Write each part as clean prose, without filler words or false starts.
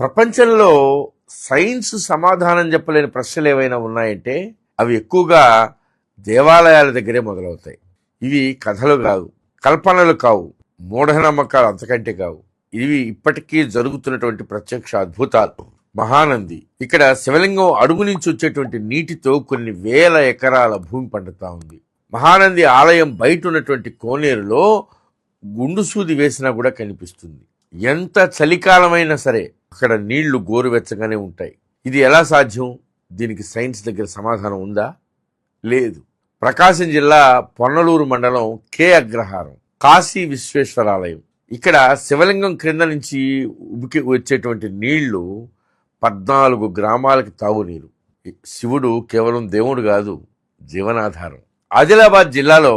ప్రపంచంలో సైన్స్ సమాధానం చెప్పలేని ప్రశ్నలు ఏవైనా ఉన్నాయంటే అవి ఎక్కువగా దేవాలయాల దగ్గరే మొదలవుతాయి. ఇవి కథలు కావు, కల్పనలు కావు, మూఢనమ్మకాలు అంతకంటే కావు. ఇవి ఇప్పటికీ జరుగుతున్నటువంటి ప్రత్యక్ష అద్భుతాలు. మహానంది ఇక్కడ శివలింగం అడుగు నుంచి వచ్చేటువంటి నీటితో కొన్ని వేల ఎకరాల భూమి పండుతా ఉంది. మహానంది ఆలయం బయట ఉన్నటువంటి కోనేరులో గుండు సూది వేసినా కూడా కనిపిస్తుంది. ఎంత చలికాలమైనా సరే అక్కడ నీళ్లు గోరువెచ్చగానే ఉంటాయి. ఇది ఎలా సాధ్యం? దీనికి సైన్స్ దగ్గర సమాధానం ఉందా? లేదు. ప్రకాశం జిల్లా పొన్నలూరు మండలం కే అగ్రహారం కాశీ విశ్వేశ్వరాలయం. ఇక్కడ శివలింగం క్రింద నుంచి ఉబికి వచ్చేటువంటి నీళ్లు 14 గ్రామాలకి తాగునీరు. శివుడు కేవలం దేవుడు కాదు, జీవనాధారం. ఆదిలాబాద్ జిల్లాలో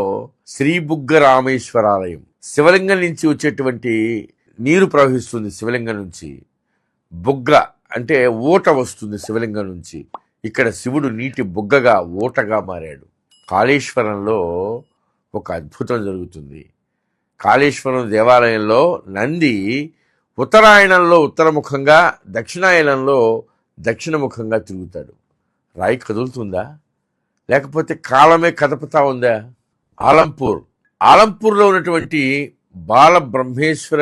శ్రీ బుగ్గ రామేశ్వరాలయం. శివలింగం నుంచి వచ్చేటువంటి నీరు ప్రవహిస్తుంది. శివలింగం నుంచి బుగ్గ అంటే ఊట వస్తుంది. శివలింగం నుంచి ఇక్కడ శివుడు నీటి బుగ్గగా ఊటగా మారాడు. కాళేశ్వరంలో ఒక అద్భుతం జరుగుతుంది. కాళేశ్వరం దేవాలయంలో నంది ఉత్తరాయణంలో ఉత్తరముఖంగా, దక్షిణాయనంలో దక్షిణముఖంగా తిరుగుతాడు. రాయి కదులుతుందా, లేకపోతే కాలమే కదపుతా ఉందా? ఆలంపూర్లో ఉన్నటువంటి బాలబ్రహ్మేశ్వర